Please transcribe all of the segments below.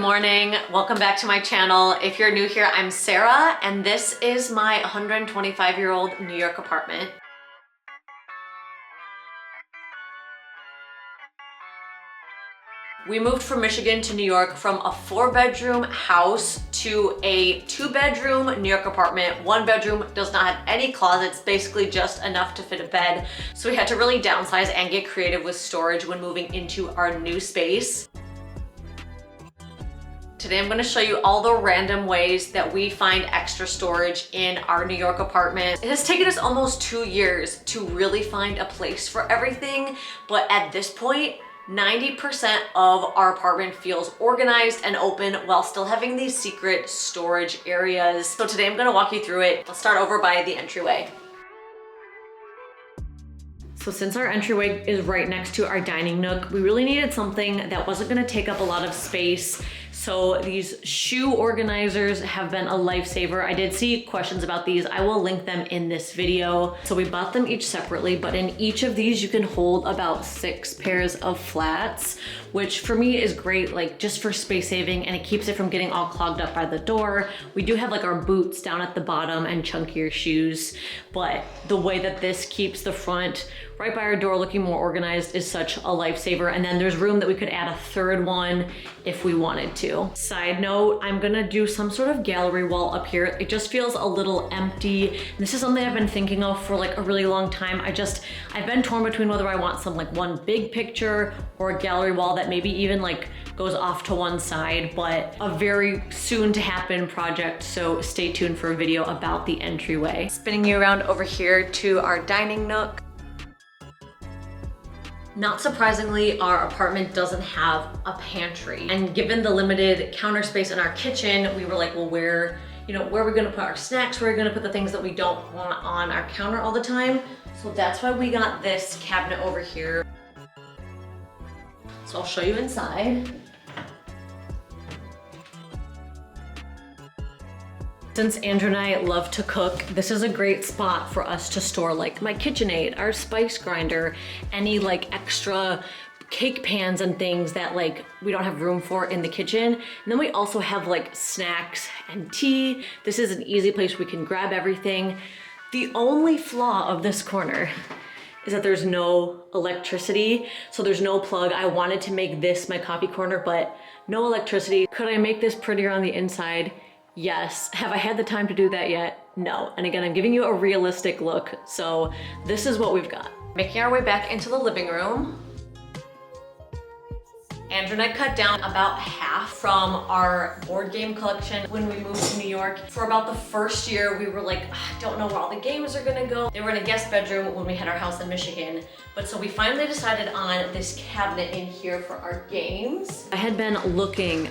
Morning, welcome back to my channel. If you're new here, I'm Sarah, and this is my 125-year-old New York apartment. We moved from Michigan to New York from a 4-bedroom house to a 2-bedroom New York apartment. 1 bedroom does not have any closets, basically just enough to fit a bed. So we had to really downsize and get creative with storage when moving into our new space. Today I'm going to show you all the random ways that we find extra storage in our New York apartment. It has taken us almost 2 years to really find a place for everything, but at this point, 90% of our apartment feels organized and open while still having these secret storage areas. So today I'm going to walk you through it. Let's start over by the entryway. So since our entryway is right next to our dining nook, we really needed something that wasn't going to take up a lot of space. So these shoe organizers have been a lifesaver. I did see questions about these. I will link them in this video. So we bought them each separately, but in each of these you can hold about 6 pairs of flats, which for me is great, like just for space saving, and it keeps it from getting all clogged up by the door. We do have like our boots down at the bottom and chunkier shoes, but the way that this keeps the front right by our door looking more organized is such a lifesaver. And then there's room that we could add a 3rd one if we wanted to. Side note, I'm gonna do some sort of gallery wall up here. It just feels a little empty. This is something I've been thinking of for like a really long time. I've been torn between whether I want some like one big picture or a gallery wall that maybe even like goes off to one side, but a very soon to happen project. So stay tuned for a video about the entryway. Spinning you around over here to our dining nook. Not surprisingly, our apartment doesn't have a pantry. And given the limited counter space in our kitchen, we were like, well, where are we gonna put our snacks? Where are we gonna put the things that we don't want on our counter all the time? So that's why we got this cabinet over here. So I'll show you inside. Since Andrew and I love to cook, this is a great spot for us to store like my KitchenAid, our spice grinder, any like extra cake pans and things that like we don't have room for in the kitchen. And then we also have like snacks and tea. This is an easy place we can grab everything. The only flaw of this corner is that there's no electricity, so there's no plug. I wanted to make this my coffee corner, but no electricity. Could I make this prettier on the inside? Yes. Have I had the time to do that yet? No. And again, I'm giving you a realistic look. So this is what we've got. Making our way back into the living room. Andrew and I cut down about half from our board game collection when we moved to New York. For about the first year, we were like, I don't know where all the games are gonna go. They were in a guest bedroom when we had our house in Michigan. But so we finally decided on this cabinet in here for our games. I had been looking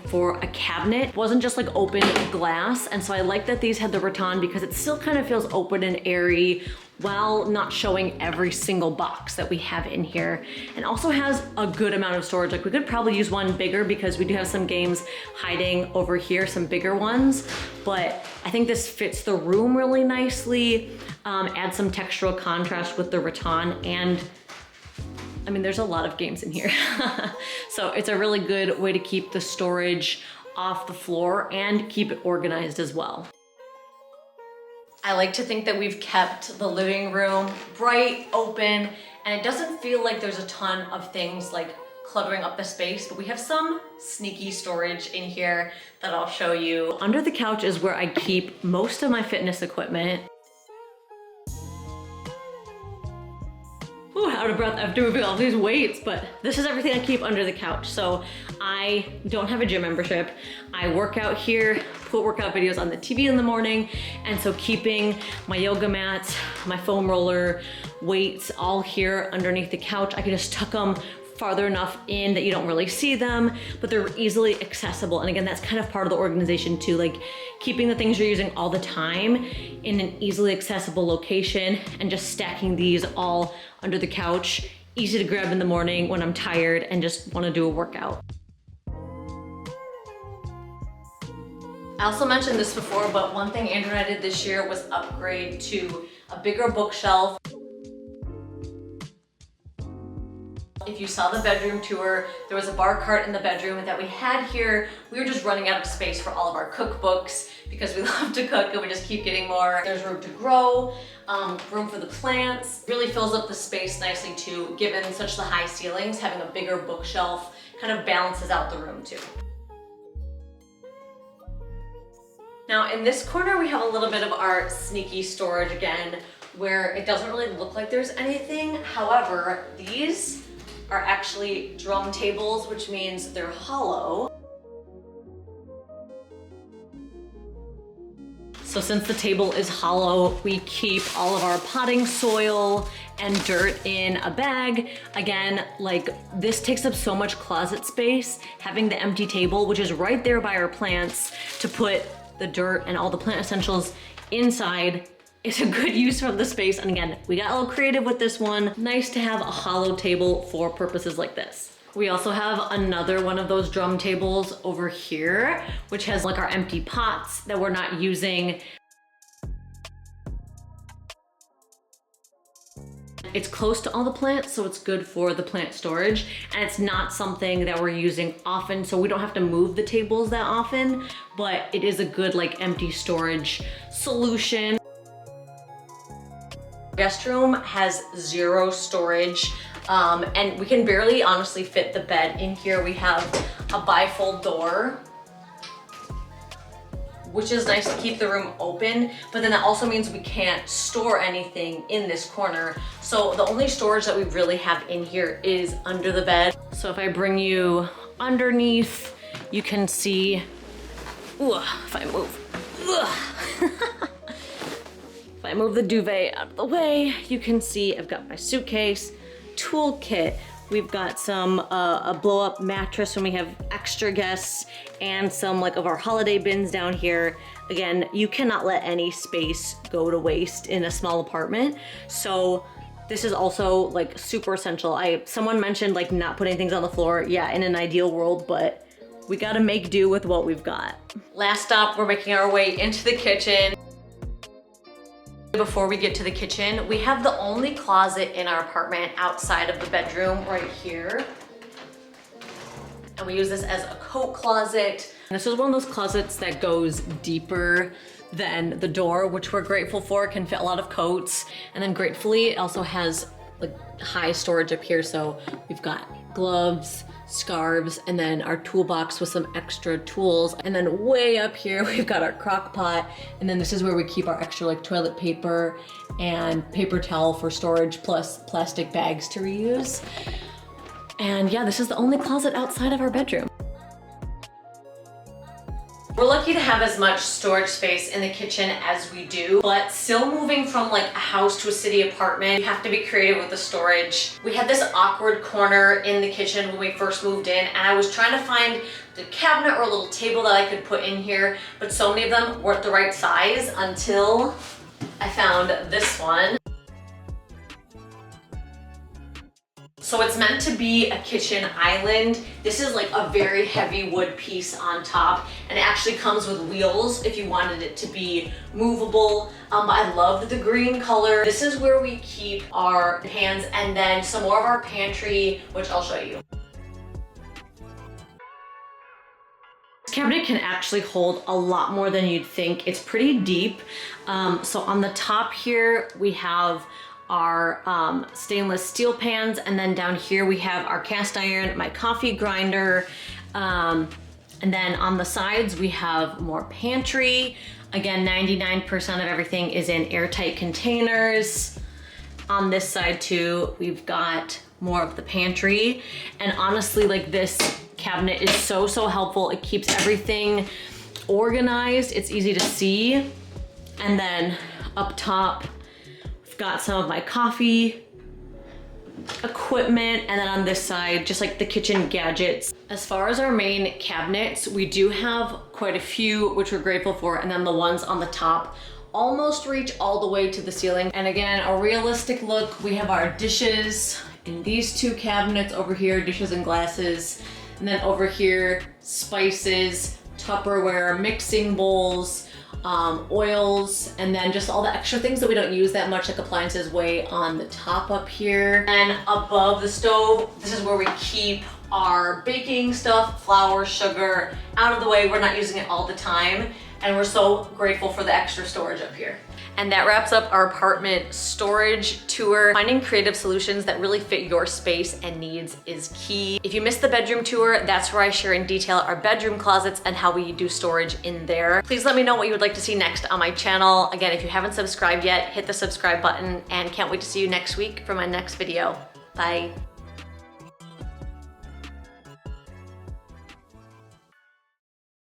for a cabinet. It wasn't just like open glass. And so I like that these had the rattan because it still kind of feels open and airy while not showing every single box that we have in here. And also has a good amount of storage. Like we could probably use one bigger because we do have some games hiding over here, some bigger ones. But I think this fits the room really nicely. Add some textural contrast with the rattan, and I mean, there's a lot of games in here. So it's a really good way to keep the storage off the floor and keep it organized as well. I like to think that we've kept the living room bright, open, and it doesn't feel like there's a ton of things like cluttering up the space, but we have some sneaky storage in here that I'll show you. Under the couch is where I keep most of my fitness equipment. Ooh, out of breath after moving all these weights, but this is everything I keep under the couch. So I don't have a gym membership. I work out here, put workout videos on the TV in the morning, and so keeping my yoga mats, my foam roller, weights all here underneath the couch, I can just tuck them farther enough in that you don't really see them, but they're easily accessible. And again, that's kind of part of the organization too, like keeping the things you're using all the time in an easily accessible location and just stacking these all under the couch. Easy to grab in the morning when I'm tired and just want to do a workout. I also mentioned this before, but one thing Andrew and I did this year was upgrade to a bigger bookshelf. If you saw the bedroom tour, there was a bar cart in the bedroom that we had here. We were just running out of space for all of our cookbooks because we love to cook and we just keep getting more. There's room to grow, room for the plants. Really fills up the space nicely too, given such the high ceilings. Having a bigger bookshelf kind of balances out the room too. Now in this corner, we have a little bit of our sneaky storage again, where it doesn't really look like there's anything. However, these are actually drum tables, which means they're hollow. So since the table is hollow, we keep all of our potting soil and dirt in a bag. Again, like this takes up so much closet space, having the empty table, which is right there by our plants, to put the dirt and all the plant essentials inside. It's a good use for the space. And again, we got a little creative with this one. Nice to have a hollow table for purposes like this. We also have another one of those drum tables over here, which has like our empty pots that we're not using. It's close to all the plants, so it's good for the plant storage. And it's not something that we're using often, so we don't have to move the tables that often, but it is a good like empty storage solution. Guest room has zero storage, and we can barely honestly fit the bed in here. We have a bifold door, which is nice to keep the room open, but then that also means we can't store anything in this corner. So the only storage that we really have in here is under the bed. So if I bring you underneath, you can see, ooh, if I move, if I move the duvet out of the way, you can see I've got my suitcase, toolkit. We've got some a blow up mattress when we have extra guests, and some like of our holiday bins down here. Again, you cannot let any space go to waste in a small apartment. So this is also like super essential. Someone mentioned like not putting things on the floor. Yeah, in an ideal world, but we gotta make do with what we've got. Last stop, we're making our way into the kitchen. Before we get to the kitchen, we have the only closet in our apartment outside of the bedroom right here. And we use this as a coat closet. And this is one of those closets that goes deeper than the door, which we're grateful for. It can fit a lot of coats. And then gratefully, it also has like high storage up here. So we've got gloves, scarves, and then our toolbox with some extra tools. And then way up here, we've got our crock pot. And then this is where we keep our extra like toilet paper and paper towel for storage, plus plastic bags to reuse. And yeah, this is the only closet outside of our bedroom. We're lucky to have as much storage space in the kitchen as we do, but still moving from like a house to a city apartment, you have to be creative with the storage. We had this awkward corner in the kitchen when we first moved in, and I was trying to find the cabinet or a little table that I could put in here, but so many of them weren't the right size until I found this one. So it's meant to be a kitchen island. This is like a very heavy wood piece on top, and it actually comes with wheels if you wanted it to be movable. I loved the green color. This is where we keep our pans and then some more of our pantry, which I'll show you. This cabinet can actually hold a lot more than you'd think. It's pretty deep. So on the top here, we have our stainless steel pans, and then down here we have our cast iron, my coffee grinder, and then on the sides we have more pantry. Again, 99% of everything is in airtight containers. On this side too, we've got more of the pantry, and honestly, like this cabinet is so helpful. It keeps everything organized, it's easy to see. And then up top, got some of my coffee equipment, and then on this side, just like the kitchen gadgets. As far as our main cabinets, we do have quite a few, which we're grateful for, and then the ones on the top almost reach all the way to the ceiling. And again, a realistic look, we have our dishes in these two cabinets over here, dishes and glasses, and then over here, spices, Tupperware, mixing bowls, oils, and then just all the extra things that we don't use that much, like appliances, way on the top up here. And above the stove, this is where we keep our baking stuff, flour, sugar, out of the way. We're not using it all the time, and we're so grateful for the extra storage up here. And that wraps up our apartment storage tour. Finding creative solutions that really fit your space and needs is key. If you missed the bedroom tour, that's where I share in detail our bedroom closets and how we do storage in there. Please let me know what you would like to see next on my channel. Again, if you haven't subscribed yet, hit the subscribe button, and can't wait to see you next week for my next video. Bye.